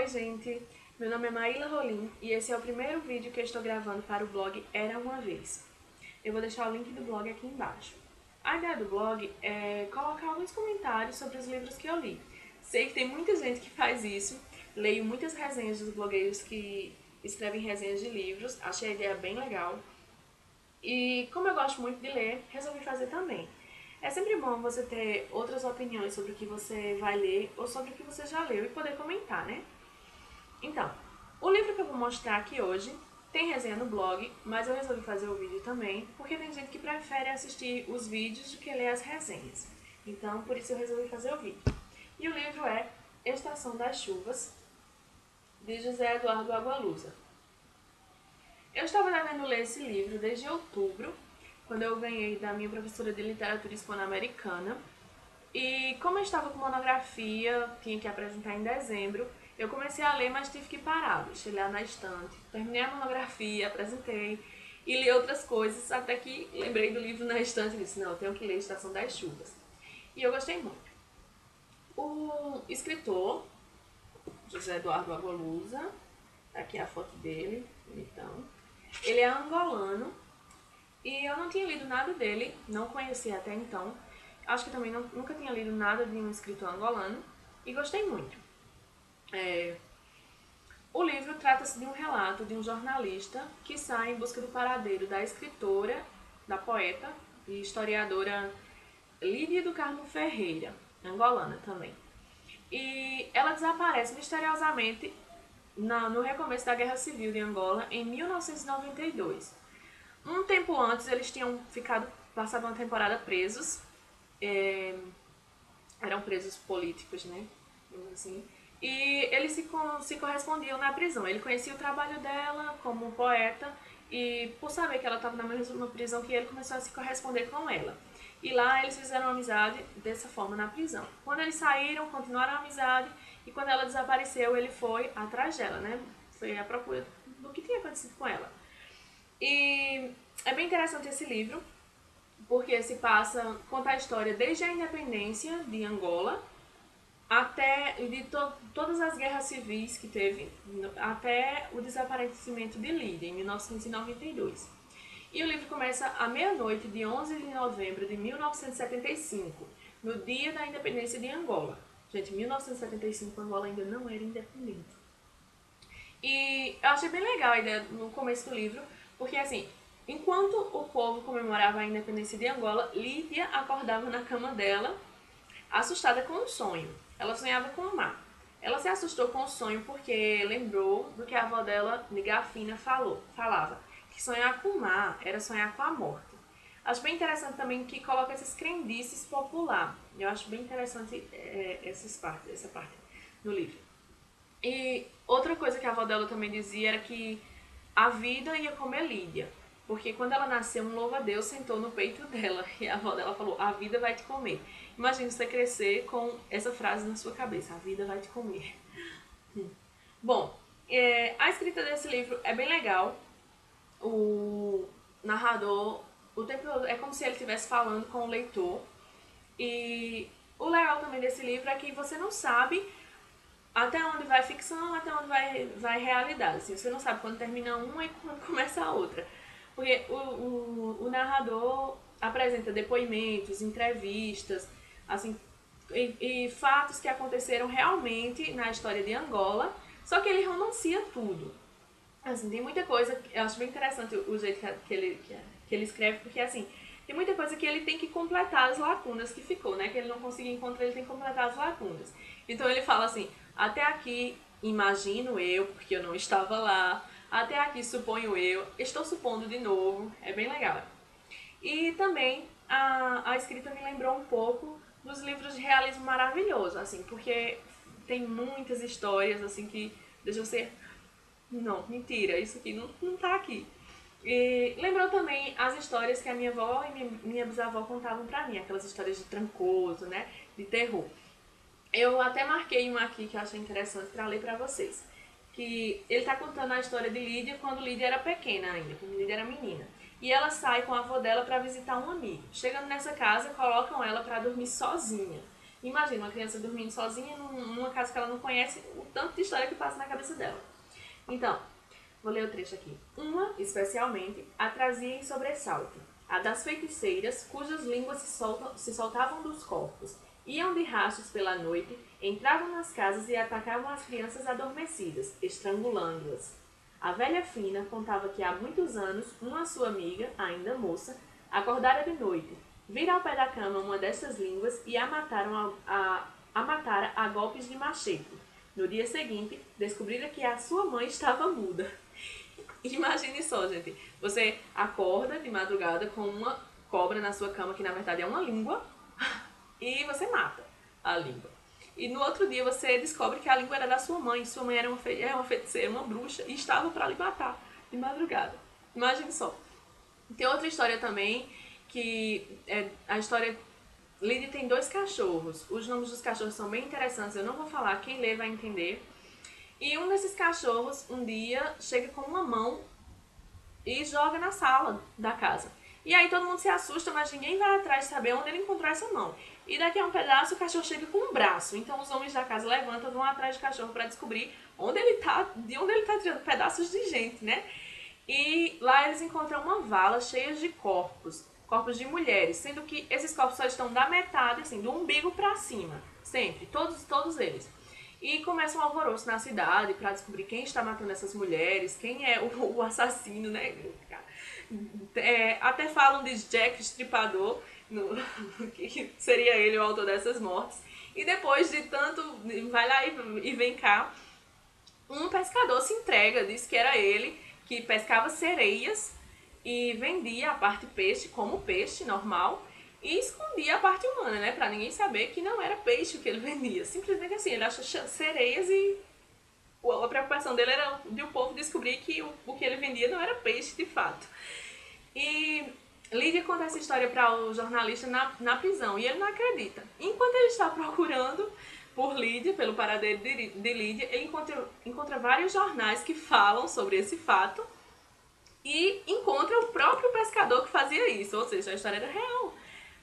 Oi gente, meu nome é Maíla Rolim e esse é o primeiro vídeo que eu estou gravando para o blog Era Uma Vez. Eu vou deixar o link do blog aqui embaixo. A ideia do blog é colocar alguns comentários sobre os livros que eu li. Sei que tem muita gente que faz isso, leio muitas resenhas dos blogueiros que escrevem resenhas de livros, achei a ideia bem legal. E como eu gosto muito de ler, resolvi fazer também. É sempre bom você ter outras opiniões sobre o que você vai ler ou sobre o que você já leu e poder comentar, né? Então, o livro que eu vou mostrar aqui hoje tem resenha no blog, mas eu resolvi fazer o vídeo também, porque tem gente que prefere assistir os vídeos do que ler as resenhas. Então, por isso eu resolvi fazer o vídeo. E o livro é Estação das Chuvas, de José Eduardo Agualusa. Eu estava devendo ler esse livro desde outubro, quando eu ganhei da minha professora de literatura hispano-americana. E como eu estava com monografia, tinha que apresentar em dezembro, eu comecei a ler, mas tive que parar, deixei lá na estante. Terminei a monografia, apresentei e li outras coisas, até que lembrei do livro na estante e disse, não, eu tenho que ler Estação das Chuvas. E eu gostei muito. O escritor, José Eduardo Agualusa, aqui é a foto dele, então, ele é angolano e eu não tinha lido nada dele, não conhecia até então. Acho que também nunca tinha lido nada de um escritor angolano e gostei muito. O livro trata-se de um relato de um jornalista que sai em busca do paradeiro da escritora, da poeta e historiadora Lídia do Carmo Ferreira, angolana também. E ela desaparece misteriosamente no recomeço da Guerra Civil de Angola em 1992. Um tempo antes eles tinham passado uma temporada presos, eram presos políticos, né? Assim. E eles se correspondiam na prisão. Ele conhecia o trabalho dela como poeta e por saber que ela estava na mesma prisão que ele, começou a se corresponder com ela. E lá eles fizeram amizade dessa forma na prisão. Quando eles saíram, continuaram a amizade e quando ela desapareceu, ele foi atrás dela, né? Foi à procura do que tinha acontecido com ela. E é bem interessante esse livro, porque conta a história desde a independência de Angola até todas as guerras civis que teve, até o desaparecimento de Lídia, em 1992. E o livro começa à meia-noite de 11 de novembro de 1975, no dia da independência de Angola. Gente, em 1975 Angola ainda não era independente. E eu achei bem legal a ideia no começo do livro, porque assim, enquanto o povo comemorava a independência de Angola, Lídia acordava na cama dela, assustada com um sonho. Ela sonhava com o mar. Ela se assustou com o sonho porque lembrou do que a avó dela, Nigafina, falava, que sonhar com o mar era sonhar com a morte. Acho bem interessante também que coloca essas crendices popular. Eu acho bem interessante essa parte do livro. E outra coisa que a avó dela também dizia era que a vida ia comer Lídia. Porque quando ela nasceu, um louva-a-Deus sentou no peito dela e a avó dela falou, a vida vai te comer. Imagina você crescer com essa frase na sua cabeça, a vida vai te comer. Bom, a escrita desse livro é bem legal. O narrador, o tempo todo, é como se ele estivesse falando com o leitor. E o legal também desse livro é que você não sabe até onde vai ficção, até onde vai realidade. Assim, você não sabe quando termina uma e quando começa a outra. Porque o narrador apresenta depoimentos, entrevistas, assim, e fatos que aconteceram realmente na história de Angola, só que ele romancia tudo. Assim, tem muita coisa, eu acho bem interessante o jeito que ele escreve, porque assim, tem muita coisa que ele tem que completar as lacunas que ficou, né? Que ele não conseguiu encontrar, ele tem que completar as lacunas. Então ele fala assim, até aqui imagino eu, porque eu não estava lá, até aqui suponho eu, estou supondo de novo, é bem legal. E também a escrita me lembrou um pouco dos livros de realismo maravilhoso, assim, porque tem muitas histórias assim que deixam você, não, mentira, isso aqui não tá aqui. E lembrou também as histórias que a minha avó e minha bisavó contavam pra mim, aquelas histórias de Trancoso, né, de terror. Eu até marquei uma aqui que eu achei interessante pra ler pra vocês. Que ele tá contando a história de Lídia quando Lídia era pequena ainda, quando Lídia era menina. E ela sai com a avó dela pra visitar um amigo. Chegando nessa casa, colocam ela pra dormir sozinha. Imagina uma criança dormindo sozinha numa casa que ela não conhece, o tanto de história que passa na cabeça dela. Então, vou ler o trecho aqui. Uma, especialmente, a trazia em sobressalto. A das feiticeiras, cujas línguas se soltavam dos corpos. Iam de rastros pela noite, entravam nas casas e atacavam as crianças adormecidas, estrangulando-as. A velha fina contava que há muitos anos, uma sua amiga, ainda moça, acordara de noite, vira ao pé da cama uma destas línguas e a matara a golpes de machete. No dia seguinte, descobrira que a sua mãe estava muda. Imagine só, gente. Você acorda de madrugada com uma cobra na sua cama, que na verdade é uma língua, e você mata a língua. E no outro dia você descobre que a língua era da sua mãe. Sua mãe era uma feiticeira, uma bruxa, e estava para lhe matar de madrugada. Imagine só. Tem outra história também, que é a história... Lydie tem 2 cachorros. Os nomes dos cachorros são bem interessantes. Eu não vou falar, quem lê vai entender. E um desses cachorros, um dia, chega com uma mão e joga na sala da casa. E aí todo mundo se assusta, mas ninguém vai atrás de saber onde ele encontrou essa mão. E daqui a um pedaço o cachorro chega com um braço. Então os homens da casa levantam, vão atrás do cachorro para descobrir onde ele tá, de onde ele tá tirando pedaços de gente, né? E lá eles encontram uma vala cheia de corpos de mulheres, sendo que esses corpos só estão da metade, assim, do umbigo para cima, sempre, todos eles. E começa um alvoroço na cidade para descobrir quem está matando essas mulheres, quem é o assassino, né? Até falam de Jack Estripador, que seria ele o autor dessas mortes. E depois de tanto, vai lá e vem cá, um pescador se entrega, diz que era ele, que pescava sereias e vendia a parte peixe como peixe normal e escondia a parte humana, né? Pra ninguém saber que não era peixe o que ele vendia. Simplesmente assim, ele acha sereias e a preocupação dele era de o povo descobrir que o que ele vendia não era peixe de fato. E Lydia conta essa história para o jornalista na prisão e ele não acredita. Enquanto ele está procurando por Lydia, pelo paradeiro de Lydia, ele encontra vários jornais que falam sobre esse fato e encontra o próprio pescador que fazia isso, ou seja, a história era real.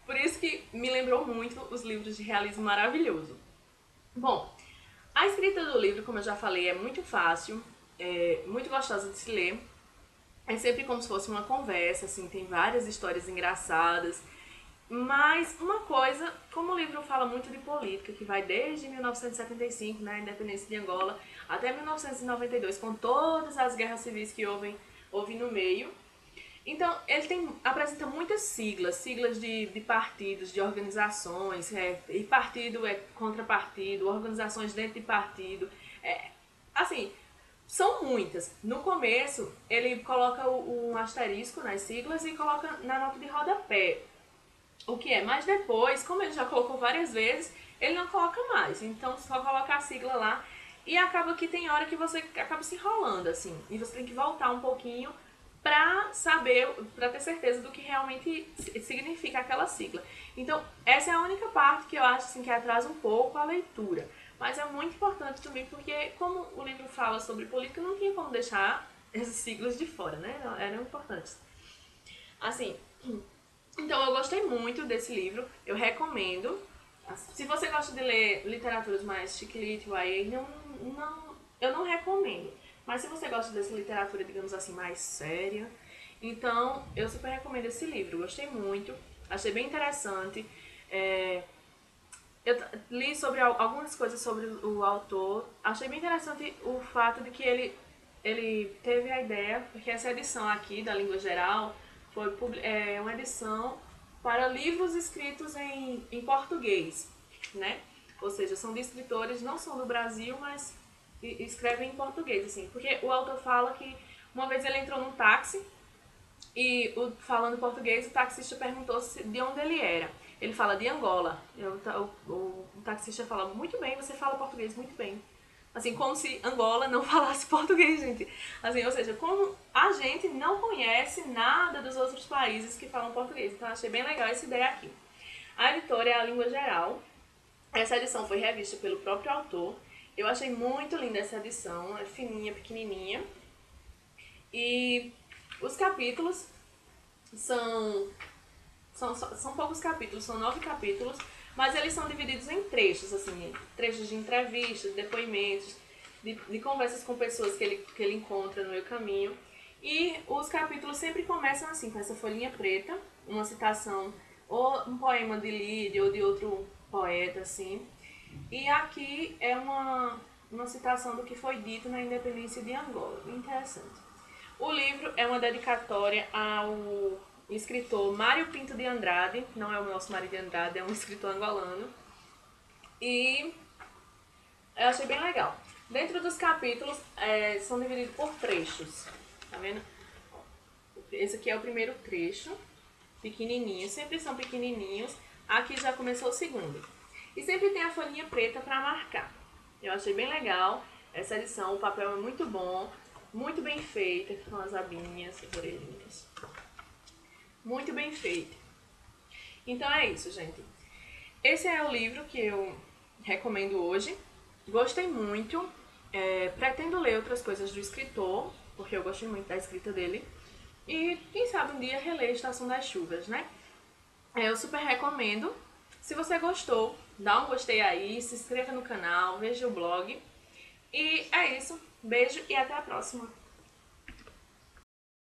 Por isso que me lembrou muito os livros de realismo maravilhoso. Bom, a escrita do livro, como eu já falei, é muito fácil, é muito gostosa de se ler. É sempre como se fosse uma conversa, assim, tem várias histórias engraçadas. Mas uma coisa, como o livro fala muito de política, que vai desde 1975, né, a independência de Angola, até 1992, com todas as guerras civis que houve no meio. Então, ele apresenta muitas siglas de partidos, de organizações, e partido é contra partido, organizações dentro de partido. Assim, são muitas. No começo, ele coloca um asterisco nas siglas e coloca na nota de rodapé o que é. Mas depois, como ele já colocou várias vezes, ele não coloca mais. Então, só coloca a sigla lá e acaba que tem hora que você acaba se enrolando, assim. E você tem que voltar um pouquinho para saber, para ter certeza do que realmente significa aquela sigla. Então, essa é a única parte que eu acho assim, que atrasa um pouco a leitura. Mas é muito importante também porque, como o livro fala sobre política, não tinha como deixar essas siglas de fora, né? Eram importantes. Assim, então eu gostei muito desse livro, eu recomendo. Se você gosta de ler literaturas mais chique-lit, eu não recomendo. Mas se você gosta dessa literatura, digamos assim, mais séria, então eu super recomendo esse livro. Gostei muito, achei bem interessante. Eu li sobre algumas coisas sobre o autor. Achei bem interessante o fato de que ele teve a ideia, porque essa edição aqui da Língua Geral foi uma edição para livros escritos em português, né? Ou seja, são de escritores, não são do Brasil, mas escrevem em português, assim. Porque o autor fala que uma vez ele entrou num táxi e, falando português, o taxista perguntou de onde ele era. Ele fala de Angola. O taxista fala, muito bem, você fala português muito bem. Assim, como se Angola não falasse português, gente. Assim, ou seja, como a gente não conhece nada dos outros países que falam português. Então, achei bem legal essa ideia aqui. A editora é a Língua Geral. Essa edição foi revista pelo próprio autor. Eu achei muito linda essa edição. É fininha, pequenininha. E os capítulos são poucos capítulos, são 9 capítulos, Mas eles são divididos em trechos, assim, trechos de entrevistas, depoimentos, de conversas com pessoas que ele encontra no meio caminho. E os capítulos sempre começam assim, com essa folhinha preta, uma citação, ou um poema de Lídio ou de outro poeta, assim. E aqui é uma citação do que foi dito na independência de Angola. Interessante. O livro é uma dedicatória ao escritor Mário Pinto de Andrade, não é o nosso Mário de Andrade, é um escritor angolano. E eu achei bem legal. Dentro dos capítulos são divididos por trechos, tá vendo? Esse aqui é o primeiro trecho, pequenininho, sempre são pequenininhos. Aqui já começou o segundo. E sempre tem a folhinha preta para marcar. Eu achei bem legal essa edição, o papel é muito bom, muito bem feita, com as abinhas, as orelhinhas. Muito bem feito. Então é isso, gente. Esse é o livro que eu recomendo hoje. Gostei muito. Pretendo ler outras coisas do escritor, porque eu gostei muito da escrita dele. E quem sabe um dia reler Estação das Chuvas, né? Eu super recomendo. Se você gostou, dá um gostei aí, se inscreva no canal, veja o blog. E é isso. Beijo e até a próxima.